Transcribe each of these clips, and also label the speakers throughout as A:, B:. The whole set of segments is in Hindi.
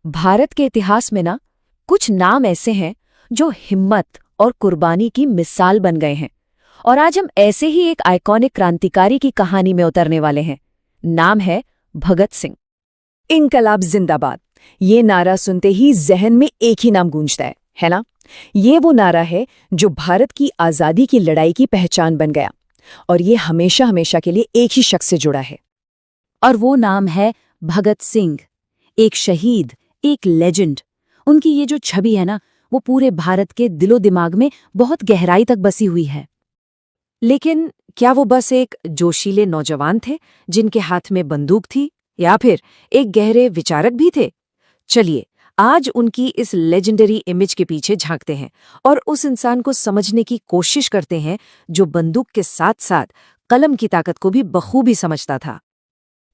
A: भारत के इतिहास में ना कुछ नाम ऐसे हैं जो हिम्मत और कुर्बानी की मिसाल बन गए हैं। और आज हम ऐसे ही एक आइकॉनिक क्रांतिकारी की कहानी में उतरने वाले हैं। नाम है भगत सिंह। इनकलाब जिंदाबाद, ये नारा सुनते ही जहन में एक ही नाम गूंजता है ना? ये वो नारा है जो भारत की आजादी की लड़ाई की पहचान बन गया, और ये हमेशा हमेशा के लिए एक ही शख्स से जुड़ा है।
B: और वो नाम है भगत सिंह। एक शहीद, एक लेजेंड। उनकी ये जो छवि है ना, वो पूरे भारत के दिलो दिमाग में बहुत गहराई तक बसी हुई है।
A: लेकिन क्या वो बस एक जोशीले नौजवान थे जिनके हाथ में बंदूक थी, या फिर एक गहरे विचारक भी थे? चलिए आज उनकी इस लेजेंडरी इमेज के पीछे झांकते हैं और उस इंसान को समझने की कोशिश करते हैं जो बंदूक के साथ साथ कलम की ताकत को भी बखूबी समझता था।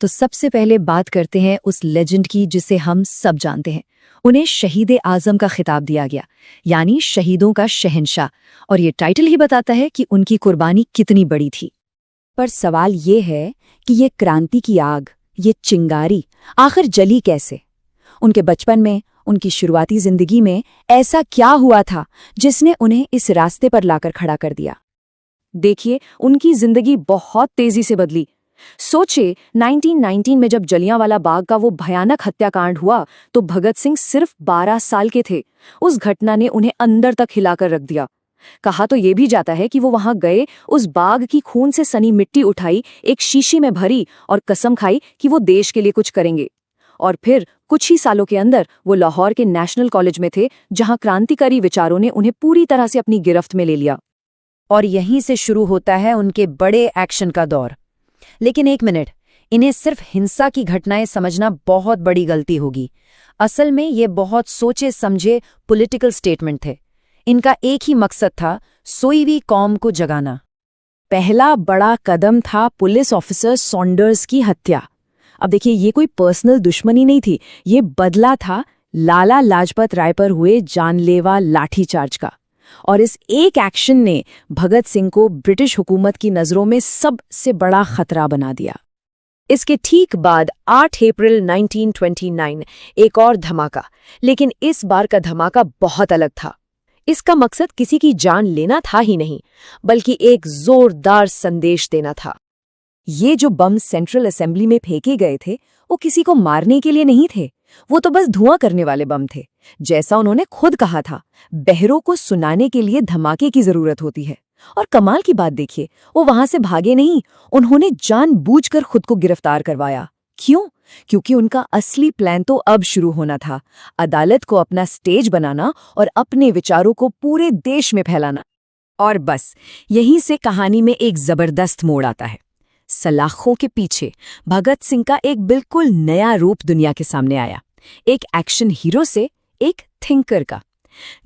B: तो सबसे पहले बात करते हैं उस लेजेंड की जिसे हम सब जानते हैं। उन्हें शहीद आजम का खिताब दिया गया, यानी शहीदों का शहंशाह। और ये टाइटल ही बताता है कि उनकी कुर्बानी कितनी बड़ी थी। पर सवाल ये है कि ये क्रांति की आग, ये चिंगारी आखिर जली कैसे? उनके बचपन में, उनकी शुरुआती जिंदगी में ऐसा क्या हुआ था जिसने उन्हें इस रास्ते पर लाकर खड़ा कर दिया?
A: देखिए, उनकी जिंदगी बहुत तेजी से बदली। सोचे 1919 में जब जलियांवाला बाग का वो भयानक हत्याकांड हुआ तो भगत सिंह सिर्फ 12 साल के थे। उस घटना ने उन्हें अंदर तक हिलाकर रख दिया। कहा तो ये भी जाता है कि वो वहां गए, उस बाग की खून से सनी मिट्टी उठाई, एक शीशी में भरी और कसम खाई कि वो देश के लिए कुछ करेंगे। और फिर कुछ ही सालों के अंदर वो लाहौर के नेशनल कॉलेज में थे, जहां क्रांतिकारी विचारों ने उन्हें पूरी तरह से अपनी गिरफ्त में ले लिया।
B: और यहीं से शुरू होता है उनके बड़े एक्शन का दौर। लेकिन एक मिनट, इन्हें सिर्फ हिंसा की घटनाएं समझना बहुत बड़ी गलती होगी। असल में ये बहुत सोचे समझे पॉलिटिकल स्टेटमेंट थे। इनका एक ही मकसद था, सोई हुई कौम को जगाना।
A: पहला बड़ा कदम था पुलिस ऑफिसर सॉन्डर्स की हत्या। अब देखिए, ये कोई पर्सनल दुश्मनी नहीं थी, ये बदला था लाला लाजपत राय पर हुए जानलेवा लाठीचार्ज का। और इस एक एक्शन ने भगत सिंह को ब्रिटिश हुकूमत की नजरों में सबसे बड़ा खतरा बना दिया। इसके ठीक बाद 8 अप्रैल 1929 एक और धमाका, लेकिन इस बार का धमाका बहुत अलग था। इसका मकसद किसी की जान लेना था ही नहीं, बल्कि एक जोरदार संदेश देना था। ये जो बम सेंट्रल असेंबली में फेंके गए थे, वो किसी को मारने के लिए नहीं थे, वो तो बस धुआं करने वाले बम थे। जैसा उन्होंने खुद कहा था, बहरों को सुनाने के लिए धमाके की जरूरत होती है। और कमाल की बात देखिए, वो वहां से भागे नहीं, उन्होंने जानबूझकर खुद को गिरफ्तार करवाया। क्यों? क्योंकि उनका असली प्लान तो अब शुरू होना था, अदालत को अपना स्टेज बनाना और अपने विचारों को पूरे देश में फैलाना। और बस यहीं से कहानी में एक जबरदस्त मोड़ आता है। सलाखों के पीछे भगत सिंह का एक बिल्कुल नया रूप दुनिया के सामने आया। एक एक्शन हीरो से एक थिंकर का।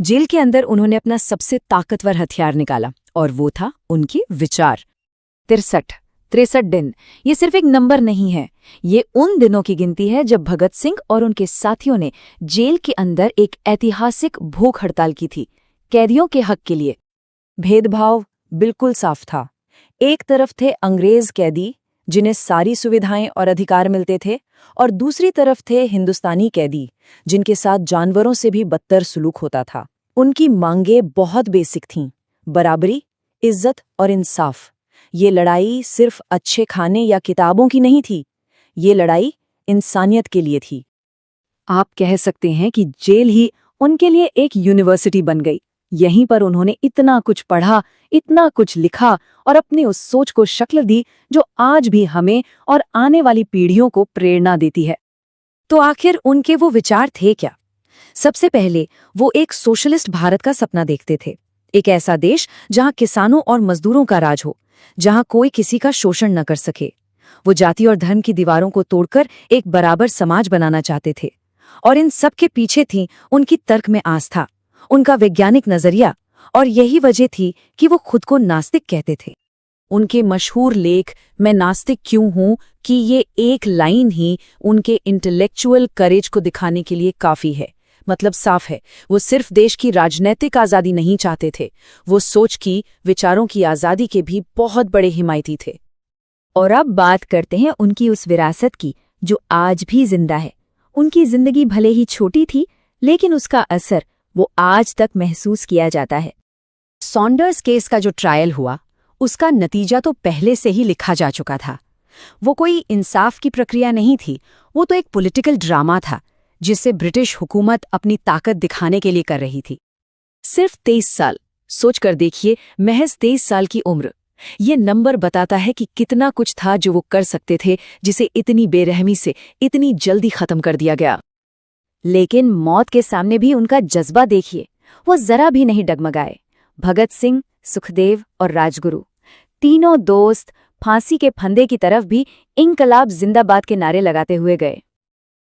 A: जेल के अंदर उन्होंने अपना सबसे ताकतवर हथियार निकाला, और वो था उनके विचार। 63 दिन, ये सिर्फ एक नंबर नहीं है, ये उन दिनों की गिनती है जब भगत सिंह और उनके साथियों ने जेल के अंदर एक ऐतिहासिक भूख हड़ताल की थी, कैदियों के हक के लिए। भेदभाव बिल्कुल साफ था। एक तरफ थे अंग्रेज कैदी जिन्हें सारी सुविधाएं और अधिकार मिलते थे, और दूसरी तरफ थे हिंदुस्तानी कैदी जिनके साथ जानवरों से भी बदतर सुलूक होता था। उनकी मांगें बहुत बेसिक थीं, बराबरी, इज्जत और इंसाफ। ये लड़ाई सिर्फ अच्छे खाने या किताबों की नहीं थी, ये लड़ाई इंसानियत के लिए थी। आप कह सकते हैं कि जेल ही उनके लिए एक यूनिवर्सिटी बन गई। यहीं पर उन्होंने इतना कुछ पढ़ा, इतना कुछ लिखा और अपनी उस सोच को शक्ल दी जो आज भी हमें और आने वाली पीढ़ियों को प्रेरणा देती है। तो आखिर उनके वो विचार थे क्या? सबसे पहले वो एक सोशलिस्ट भारत का सपना देखते थे। एक ऐसा देश जहां किसानों और मजदूरों का राज हो, जहां कोई किसी का शोषण न कर सके। वो जाति और धर्म की दीवारों को तोड़कर एक बराबर समाज बनाना चाहते थे। और इन सब के पीछे थी उनकी तर्क में आस्था, उनका वैज्ञानिक नजरिया, और यही वजह थी कि वो खुद को नास्तिक कहते थे। उनके मशहूर लेख मैं नास्तिक क्यों हूं कि ये एक लाइन ही उनके इंटेलेक्चुअल करेज को दिखाने के लिए काफी है। मतलब साफ है, वो सिर्फ देश की राजनीतिक आजादी नहीं चाहते थे, वो सोच की, विचारों की आजादी के भी बहुत बड़े हिमायती थे।
B: और अब बात करते हैं उनकी उस विरासत की जो आज भी जिंदा है,
A: उनकी जिंदगी भले ही छोटी थी, लेकिन उसका असर वो आज तक महसूस किया जाता है।
B: सॉन्डर्स केस का जो ट्रायल हुआ, उसका नतीजा तो पहले से ही लिखा जा चुका था। वो कोई इंसाफ की प्रक्रिया नहीं थी, वो तो एक पॉलिटिकल ड्रामा था जिसे ब्रिटिश हुकूमत अपनी ताकत दिखाने के लिए कर रही थी।
A: सिर्फ 23 साल, सोच कर देखिए, महज 23 साल की उम्र। ये नंबर बताता है कि कितना कुछ था जो वो कर सकते थे, जिसे इतनी बेरहमी से इतनी जल्दी खत्म कर दिया गया। लेकिन मौत के सामने भी उनका जज्बा देखिए, वो जरा भी नहीं डगमगाए। भगत सिंह, सुखदेव और राजगुरु, तीनों दोस्त फांसी के फंदे की तरफ भी इंकलाब जिंदाबाद के नारे लगाते हुए गए।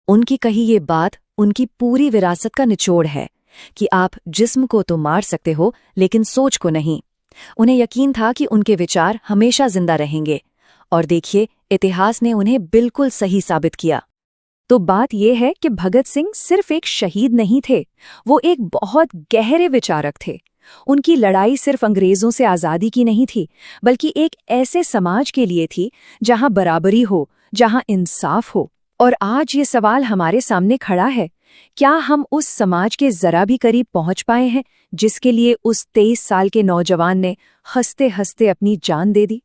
B: उनकी कही ये बात उनकी पूरी विरासत का निचोड़ है कि आप जिस्म को तो मार सकते हो, लेकिन सोच को नहीं। उन्हें यकीन था कि उनके विचार हमेशा जिंदा रहेंगे, और देखिए, इतिहास ने उन्हें बिल्कुल सही साबित किया।
A: तो बात यह है कि भगत सिंह सिर्फ एक शहीद नहीं थे, वो एक बहुत गहरे विचारक थे। उनकी लड़ाई सिर्फ अंग्रेजों से आज़ादी की नहीं थी, बल्कि एक ऐसे समाज के लिए थी जहां बराबरी हो, जहां इंसाफ हो। और आज ये सवाल हमारे सामने खड़ा है, क्या हम उस समाज के जरा भी करीब पहुंच पाए हैं जिसके लिए उस 23 साल के नौजवान ने हंसते हंसते अपनी जान दे दी?